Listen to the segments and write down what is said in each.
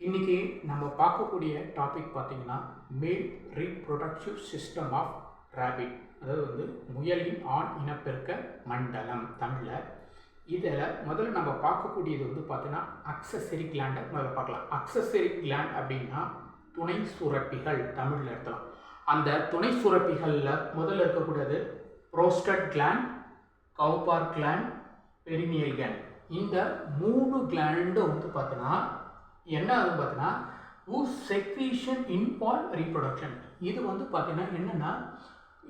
இன்னைக்கு நம்ம பார்க்கக்கூடிய டாபிக் பார்த்தீங்கன்னா மேல் ரீப்ரொடக்டிவ் சிஸ்டம் ஆஃப் ரேபிட், அதாவது முயலின் ஆண் இனப்பெருக்க மண்டலம் தமிழில். இதில் முதல்ல நம்ம பார்க்கக்கூடியது பார்த்தீங்கன்னா அக்சசரி கிளாண்டை முதல்ல பார்க்கலாம். அக்சசரி கிளாண்ட் அப்படின்னா துணை சுரப்பிகள் தமிழில் எடுக்கலாம். அந்த துணை சுரப்பிகளில் முதல்ல இருக்கக்கூடியது prostate gland, Cowper gland, perineal gland. இந்த 3 கிளாண்டு பார்த்தீங்கன்னா என்ன பார்த்தீங்கன்னா செக்ரீஷன் இன்வால்வ் ரீப்ரொடக்ஷன். இது பார்த்தீங்கன்னா என்னென்னா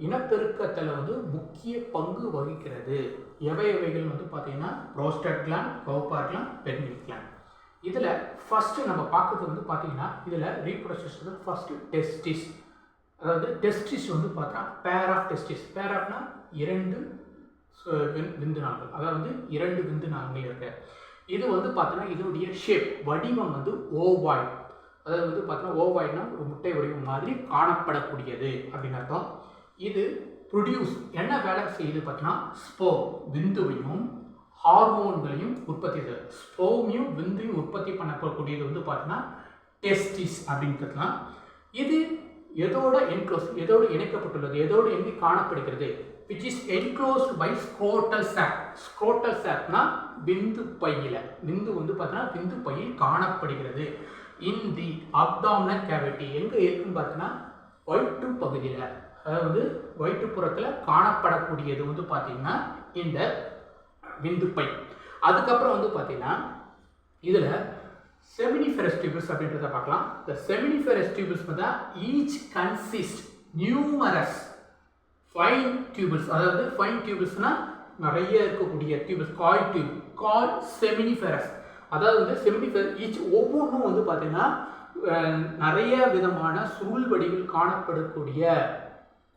இனப்பெருக்கத்தில் முக்கிய பங்கு வகிக்கிறது. எவைகள் பார்த்தீங்கன்னா prostate gland, Cowper gland, perineal gland. இதில் ஃபஸ்ட்டு நம்ம பார்க்குறது பார்த்தீங்கன்னா இதில் ரீப்ரொடக்ஷன் ஃபஸ்ட்டு டெஸ்டிஸ். அதாவது டெஸ்டிஸ் பார்த்தா பேர் ஆஃப் டெஸ்டிஸ். பேர் ஆஃப்னா 2 விந்து நாள்கள், அதாவது 2 விந்து நாள்கள் இருக்கு. இது பார்த்தீங்கன்னா இதனுடைய ஷேப் வடிவம் ஓவாய்ட். அதாவது பார்த்தீங்கன்னா ஓவாய்ட்னா ஒரு முட்டை வடிவம் மாதிரி காணப்படக்கூடியது அப்படின்னு அர்த்தம். இது ப்ரொடியூஸ் என்ன வேலை செய்யுது பார்த்தீங்கன்னா ஸ்போம் விந்துவையும் ஹார்மோன்களையும் உற்பத்தி செய்யுது. ஸ்போமையும் விந்தையும் உற்பத்தி பண்ணக்கூடியது பார்த்தீங்கன்னா டெஸ்டிஸ் அப்படின்றதுலாம். இது எதோட என்க்ளோஸ், எதோடு இணைக்கப்பட்டுள்ளது, எதோடு எங்கே காணப்படுகிறது? which is enclosed by scrotal sac. scrotal sacனா விந்து பையில, விந்து பார்த்தீங்கன்னா விந்து பையில் காணப்படுகிறது. in the abdominal cavity எங்க இருக்குன்னு பார்த்தீங்கன்னா வயிற்று பகுதியில், அதாவது வயிற்றுப்புறத்தில் காணப்படக்கூடியது பார்த்தீங்கன்னா இந்த விந்து பை. அதுக்கப்புறம் பார்த்தீங்கன்னா இதில் செமினிஃபெரஸ் டியூபிள்ஸ் அப்படின்றத பார்க்கலாம். இந்த seminiferous tubules each consist numerous fine tubules. அதாவது ஃபைன் டியூபிள்ஸ்னா நிறைய இருக்கக்கூடிய டியூபிள்ஸ், கால் டியூப், கால் செமினிஃபெரஸ். அதாவது செமினிஃபெரஸ் ஈச் ஒவ்வொன்றும் பார்த்தீங்கன்னா நிறைய விதமான சுருள் வடிவில் காணப்படக்கூடிய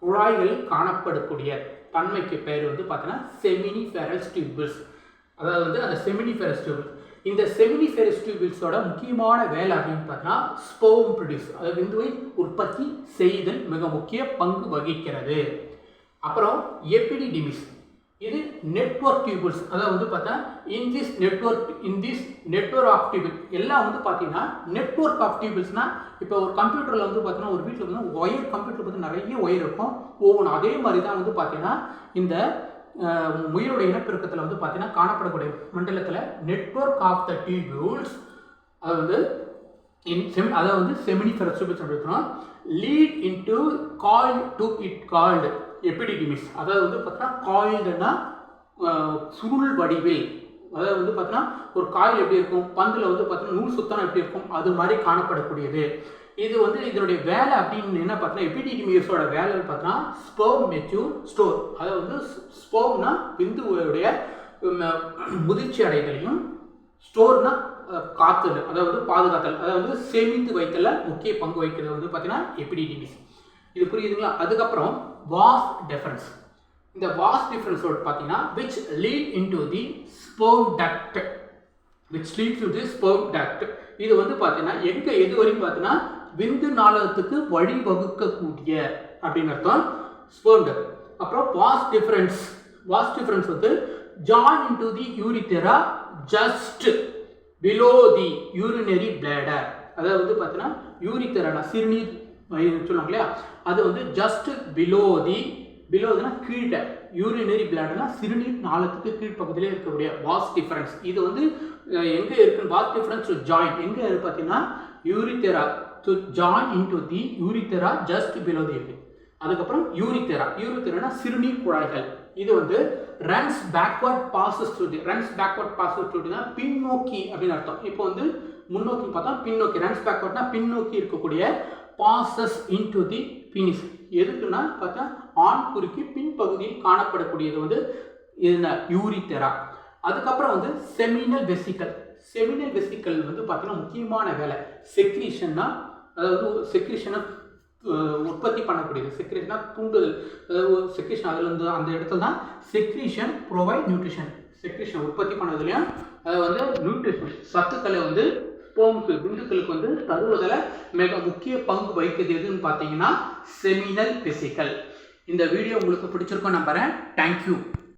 குழாய்கள் காணப்படக்கூடிய தன்மைக்கு பேர் பார்த்தீங்கன்னா செமினிஃபெரஸ் டியூபிள்ஸ். அதாவது அந்த செமினிஃபெரஸ் டியூபிள்ஸ். இந்த செமினிஃபெரஸ் டியூபிள்ஸோட முக்கியமான வேலை அப்படின்னு பார்த்தீங்கன்னா ஸ்போம் ப்ரொடியூஸ், அதாவது விந்துவை உற்பத்தி செய்தல் மிக முக்கிய பங்கு வகிக்கிறது. அப்புறம் எபிடிடிமிஸ், இது நெட்வொர்க் டியூபிள்ஸ். அதாவது பார்த்தா in this network of tubule எல்லாம் பார்த்தீங்கன்னா நெட்வொர்க் ஆஃப் டியூபிள்ஸ்னா இப்போ ஒரு கம்ப்யூட்டரில் பார்த்தீங்கன்னா ஒரு வீட்டில் ஒயர், கம்ப்யூட்டர் நிறைய ஒயர் இருக்கும் ஒவ்வொன்றும். அதே மாதிரி தான் பார்த்தீங்கன்னா இந்த முயலுடைய இனப்பெருக்கத்தில் பார்த்தீங்கன்னா காணப்படக்கூடிய மண்டலத்தில் நெட்வொர்க் ஆஃப் த டியூபிள்ஸ், அதாவது செமினிஃபெரஸ் டியூபிள்ஸ் அப்படின்னா lead into coil to it called epididymis. அதாவது பார்த்தீங்கன்னா காயில்னா சுருள் வடிவில், அதாவது பார்த்தீங்கன்னா ஒரு காயில் எப்படி இருக்கும், பந்தில் பார்த்தீங்கன்னா நூல் சுத்தம் எப்படி இருக்கும், அது மாதிரி காணப்படக்கூடியது. இது இதனுடைய வேலை அப்படின்னு என்ன பார்த்தீங்கன்னா எபிடிடிமிஸோட வேலை பார்த்தீங்கன்னா ஸ்பெர்ம் மெச்சூர் ஸ்டோர். அதாவது ஸ்பெர்ம்னா விந்துவுடைய முதிர்ச்சி அடைதலையும், ஸ்டோர்னா காத்தல், அதாவது பாதுகாத்தல், அதாவது சேமித்து வைத்தல முக்கிய பங்கு வகிக்கிறது பார்த்தீங்கன்னா எபிடிடிமிஸ். இது புரியுதுங்களா? அதுக்கப்புறம் வாஸ் டிஃபரன்ஸ். இந்த வாஸ் டிஃபரன்ஸோட பார்த்தீங்கன்னா which lead into the sperm duct, which leads to the sperm duct. இது பார்த்தீங்கன்னா எங்கே எது வரைக்கும் பார்த்தீங்கன்னா விந்து நாளத்துக்கு வழிவகுக்கக்கூடிய அப்படின்னு அர்த்தம் ஸ்பெர்ம் டக்ட். அப்புறம் was difference. Was difference join into the urethra just below the urinary bladder. அதாவது பார்த்தீங்கன்னா யூரித்தரா சிறுநீர் சொல்லுவாங்க இல்லையா, அது ஜஸ்ட் பிலோதுனா கீழே, யூரினரி பிளாடர்னா சிறுநீர் நாளத்துக்கு கீழ்ப்பகுதியிலே இருக்கக்கூடிய வாஸ் டிஃபரன்ஸ். இது எங்கே இருக்குன்னு வாஸ் டிஃபரன்ஸ் ஜாயின் எங்கே இருக்கு பார்த்தீங்கன்னா urethra to join into the urethra just below the. அதுக்கப்புறம் யூரித்தெரானா சிறுநீர் குழாய்கள். இது runs backward passes to the, runs backward passes to the பின்னோக்கி அப்படின்னு அர்த்தம். இப்போ முன்னோக்கி பார்த்தா பின்னோக்கி, ரன்ஸ் பேக்வர்ட்னா பின்னோக்கி இருக்கக்கூடிய, பாசஸ் இன்டு தி பினிஸ். எதுக்குன்னா பார்த்தா ஆண் குறுக்கி பின்பகுதியில் காணப்படக்கூடியது இது யூரித்தெரா. அதுக்கப்புறம் செமினல் வெசிக்கல். செமினல் வெசிக்கல் பார்த்தீங்கன்னா முக்கியமான வேலை செக்ரீஷன்னா, அதாவது செக்ரீஷனை உற்பத்தி பண்ணக்கூடியது. செக்ரீஷனா தூண்டுதல், அதாவது செக்ரீஷன் அதில் அந்த இடத்துல தான் செக்ரீஷன் ப்ரொவைட் நியூட்ரிஷன். செக்ரீஷன் உற்பத்தி பண்ணதுலையும் நியூட்ரிஷன் சத்துக்களை விந்துக்களுக்கு தருவதில் மிக முக்கிய பங்கு வகிக்கிறது எதுன்னு பார்த்தீங்கன்னா செமினல் வெசிக்கல். இந்த வீடியோ உங்களுக்கு பிடிச்சிருக்கும் நம்புறேன். தேங்க்யூ.